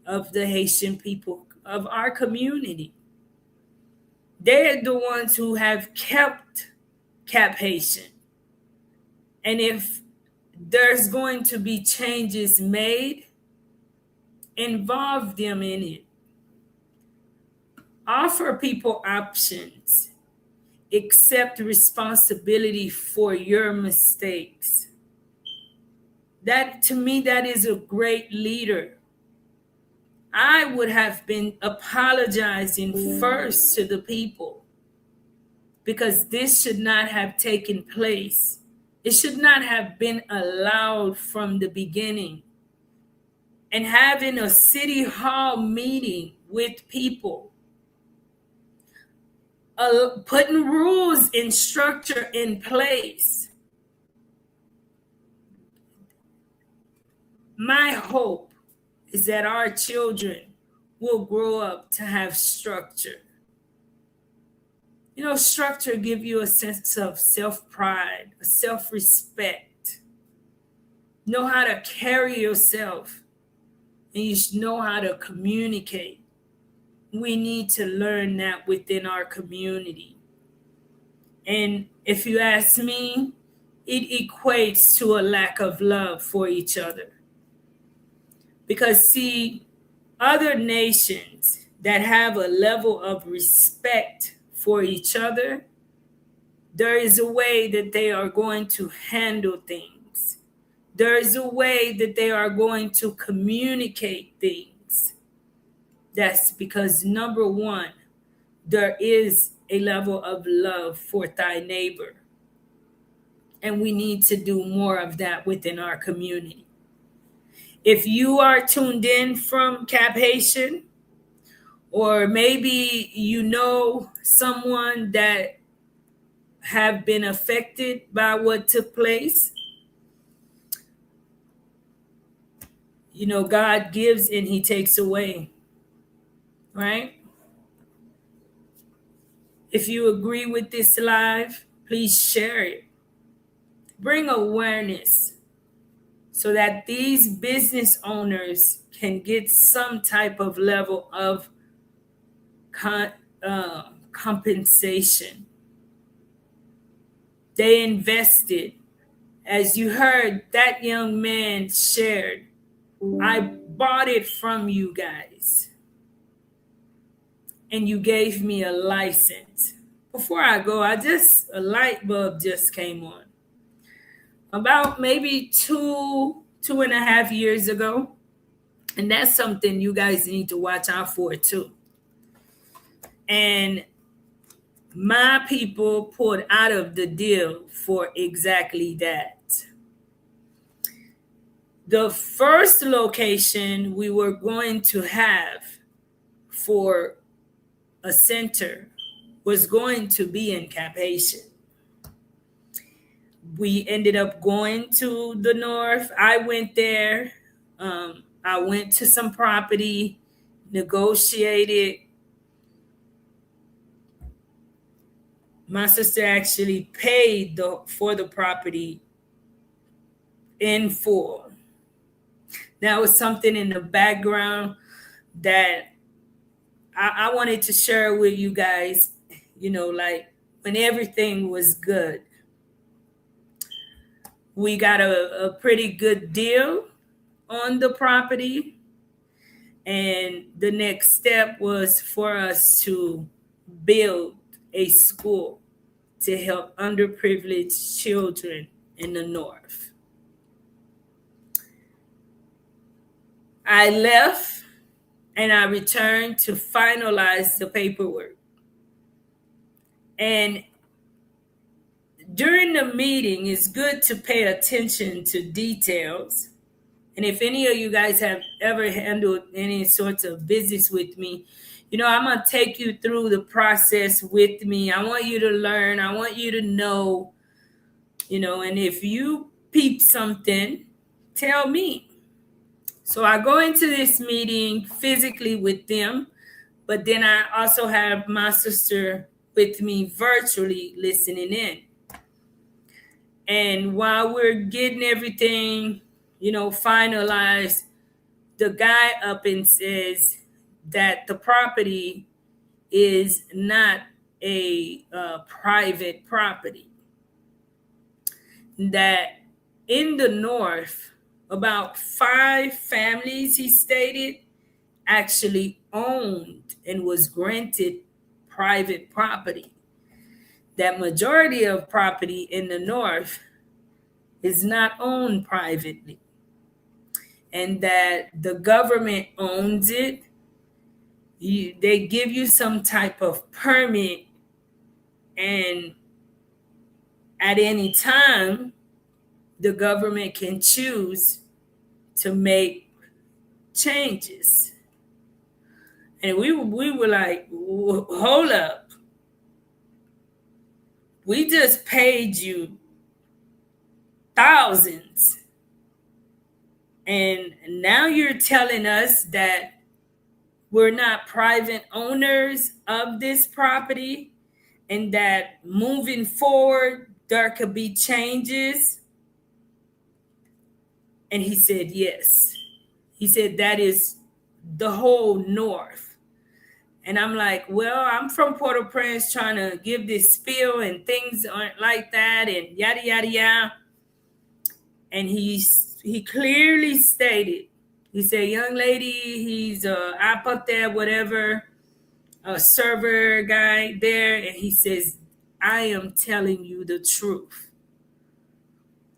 of the Haitian people of our community. They're the ones who have kept Cap-Haïtien. And if there's going to be changes made, involve them in it. Offer people options. Accept responsibility for your mistakes. That, to me, that is a great leader. I would have been apologizing first to the people, because this should not have taken place. It should not have been allowed from the beginning. And having a city hall meeting with people, putting rules and structure in place. My hope is that our children will grow up to have structure. You know, structure gives you a sense of self-pride, a self-respect. Know how to carry yourself, and you should know how to communicate. We need to learn that within our community. And if you ask me, it equates to a lack of love for each other. Because, see, other nations that have a level of respect for each other, there is a way that they are going to handle things. There is a way that they are going to communicate things. That's because, number one, there is a level of love for thy neighbor. And we need to do more of that within our community. If you are tuned in from Cap-Haïtien, or maybe you know someone that have been affected by what took place, you know, God gives and he takes away, right? If you agree with this live, please share it. Bring awareness so that these business owners can get some type of level of compensation. They invested. As you heard, that young man shared, I bought it from you guys, and you gave me a license. Before I go, a light bulb just came on. About maybe 2.5 years ago. And that's something you guys need to watch out for too. And my people pulled out of the deal for exactly that. The first location we were going to have for a center was going to be in Cap-Haïtien. We ended up going to the north. I went there. I went to some property, negotiated. My sister actually paid for the property in full. That was something in the background that I wanted to share with you guys, you know, like when everything was good. We got a pretty good deal on the property. And the next step was for us to build a school to help underprivileged children in the north. I left and I returned to finalize the paperwork. And during the meeting, it's good to pay attention to details. And if any of you guys have ever handled any sorts of business with me, you know, I'm going to take you through the process with me. I want you to learn. I want you to know, you know, and if you peep something, tell me. So I go into this meeting physically with them, but then I also have my sister with me virtually listening in. And while we're getting everything, finalized, the guy up and says that the property is not a private property. That in the north, about 5 families, he stated, actually owned and was granted private property. That majority of property in the north is not owned privately, and that the government owns it. They give you some type of permit, and at any time, the government can choose to make changes. And we were like, hold up. We just paid you thousands. And now you're telling us that we're not private owners of this property, and that moving forward, there could be changes. And he said, yes. He said, that is the whole north. And I'm like, well, I'm from Port-au-Prince trying to give this spiel, and things aren't like that, and yada, yada, yada. And he clearly stated, he said, young lady, he's up there, whatever, a server guy there. And he says, I am telling you the truth.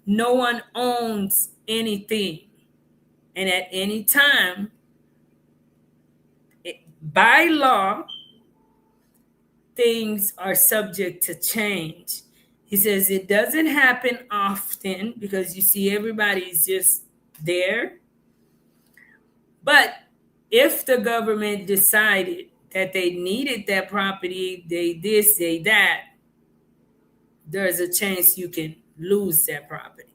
No one owns anything. And at any time, by law, things are subject to change. He says it doesn't happen often because you see everybody's just there. But if the government decided that they needed that property, they this, they that, there's a chance you can lose that property.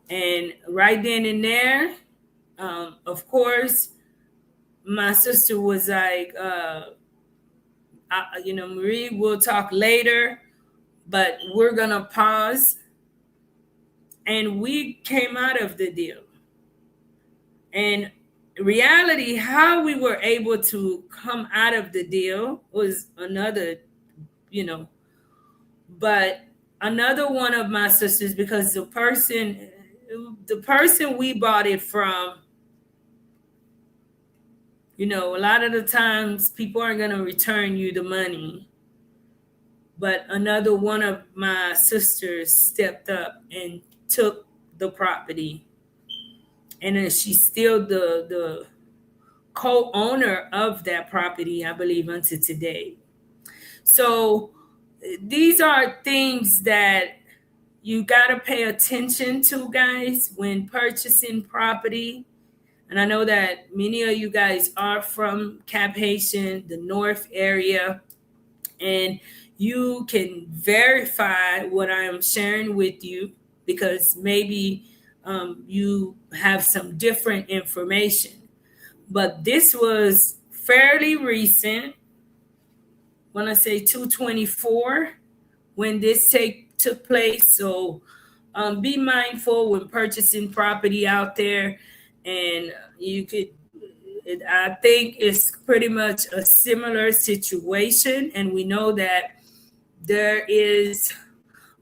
And right then and there, of course, my sister was like, Marie, we'll talk later, but we're going to pause. And we came out of the deal. And reality, how we were able to come out of the deal was another, but another one of my sisters, because the person we bought it from, a lot of the times people aren't going to return you the money. But another one of my sisters stepped up and took the property. And then she's still the co-owner of that property, I believe, until today. So these are things that you got to pay attention to, guys, when purchasing property. And I know that many of you guys are from Cap-Haïtien, the North area, and you can verify what I am sharing with you, because maybe you have some different information. But this was fairly recent. When I say 224, when this took place. So be mindful when purchasing property out there. And I think it's pretty much a similar situation. And we know that there is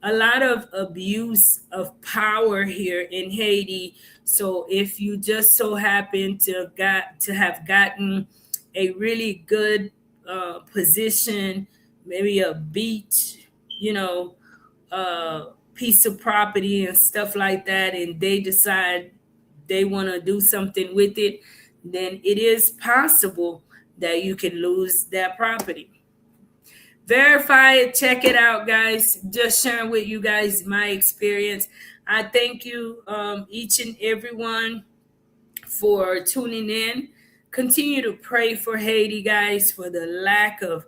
a lot of abuse of power here in Haiti. So if you just so happen to have gotten a really good position, maybe a beach, piece of property and stuff like that, and they decide they want to do something with it, then it is possible that you can lose that property. Verify it, check it out, guys. Just sharing with you guys my experience. I thank you, each and everyone, for tuning in. Continue to pray for Haiti, guys, for the lack of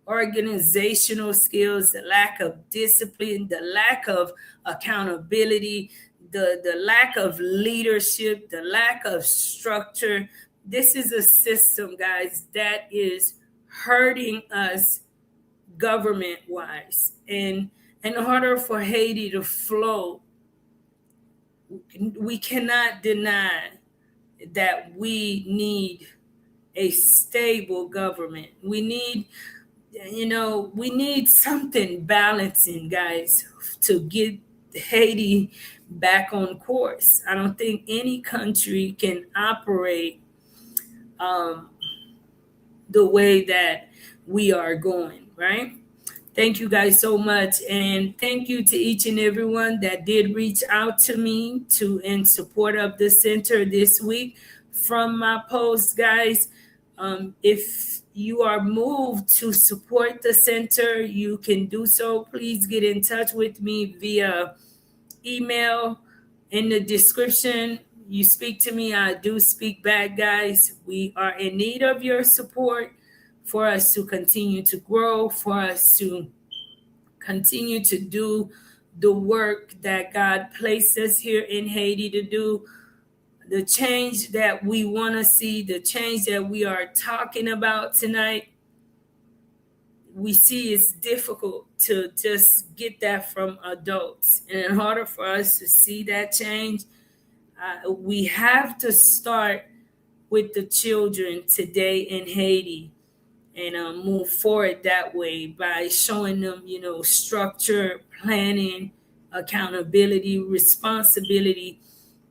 organizational skills, the lack of discipline, the lack of accountability, the lack of leadership, the lack of structure. This is a system, guys, that is hurting us government wise. And in order for Haiti to flow, we cannot deny that we need a stable government. We need, we need something balancing, guys, to get Haiti back on course. I don't think any country can operate the way that we are going, right? Thank you guys so much. And thank you to each and everyone that did reach out to me in support of the center this week from my post, guys. If you are moved to support the center, you can do so. Please get in touch with me via email in the description. You speak to me, I do speak back, guys. We are in need of your support for us to continue to grow, for us to continue to do the work that God placed us here in Haiti to do, the change that we want to see, the change that we are talking about tonight. We see it's difficult to just get that from adults. And in order for us to see that change, we have to start with the children today in Haiti and move forward that way by showing them, structure, planning, accountability, responsibility.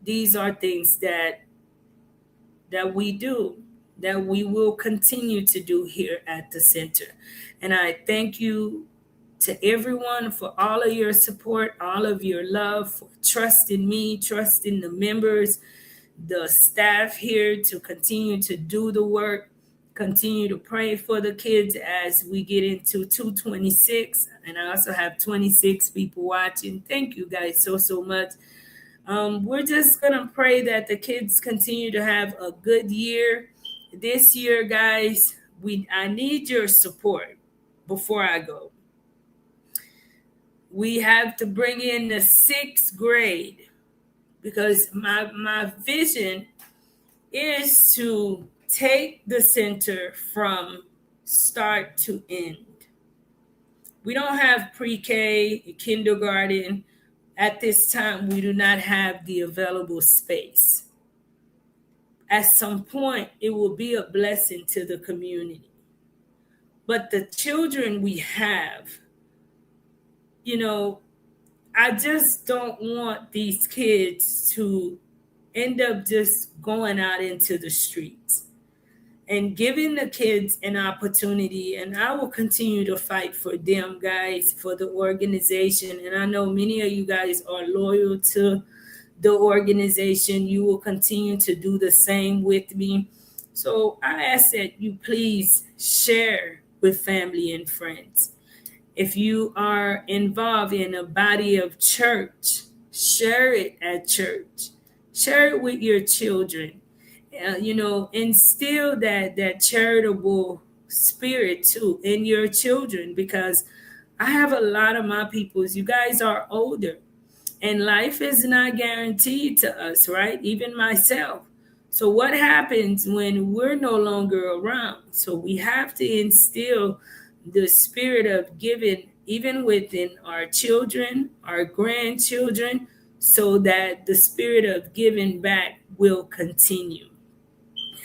These are things that we do, that we will continue to do here at the center. And I thank you to everyone for all of your support, all of your love, for trusting me, trusting the members, the staff here to continue to do the work. Continue to pray for the kids as we get into 226. And I also have 26 people watching. Thank you guys so much. We're just going to pray that the kids continue to have a good year. This year, guys, I need your support before I go. We have to bring in the 6th grade because my vision is to take the center from start to end. We don't have pre-K, kindergarten. At this time, we do not have the available space. At some point, it will be a blessing to the community. But the children we have, I just don't want these kids to end up just going out into the streets. And giving the kids an opportunity, and I will continue to fight for them, guys, for the organization. And I know many of you guys are loyal to the organization. You will continue to do the same with me. So I ask that you please share with family and friends. If you are involved in a body of church, share it at church. Share it with your children. Instill that charitable spirit too in your children, because I have a lot of my peoples. You guys are older and life is not guaranteed to us, right? Even myself. So what happens when we're no longer around? So we have to instill the spirit of giving even within our children, our grandchildren, so that the spirit of giving back will continue.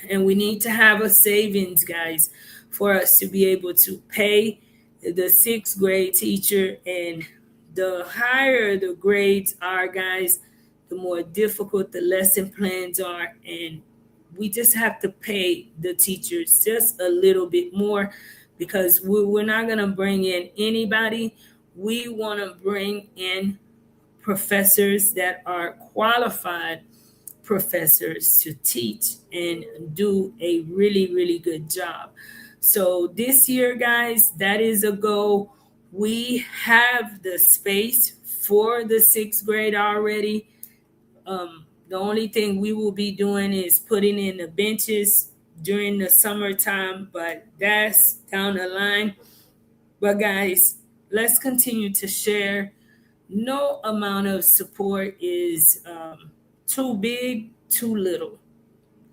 And we need to have a savings, guys, for us to be able to pay the 6th grade teacher. And the higher the grades are, guys, the more difficult the lesson plans are. And we just have to pay the teachers just a little bit more, because we're not going to bring in anybody. We want to bring in professors that are qualified professors to teach and do a really, really good job. So this year, guys, that is a goal. We have the space for the 6th grade already. The only thing we will be doing is putting in the benches during the summertime, but that's down the line. But guys, let's continue to share. No amount of support is too big, too little,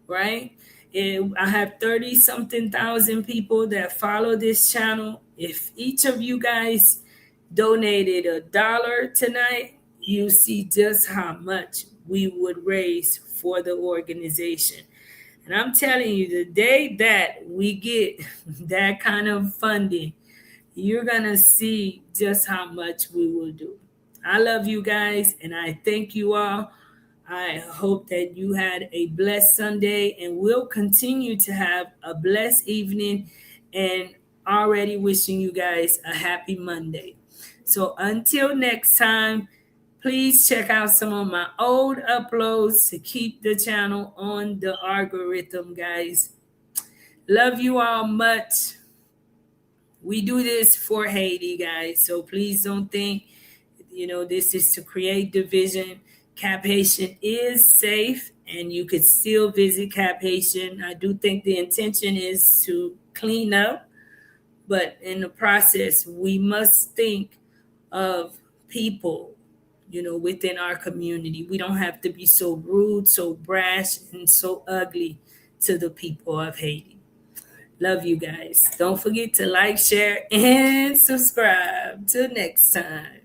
right? I have 30 something thousand people that follow this channel. If each of you guys donated $1 tonight, you see just how much we would raise for the organization. And I'm telling you, the day that we get that kind of funding, you're going to see just how much we will do. I love you guys, and I thank you all. I hope that you had a blessed Sunday, and we'll continue to have a blessed evening, and already wishing you guys a happy Monday. So until next time, please check out some of my old uploads to keep the channel on the algorithm, guys. Love you all much. We do this for Haiti, guys. So please don't think, this is to create division. Cap-Haïtien is safe, and you could still visit Cap-Haïtien. I do think the intention is to clean up, but in the process, we must think of people, within our community. We don't have to be so rude, so brash, and so ugly to the people of Haiti. Love you guys. Don't forget to like, share, and subscribe. Till next time.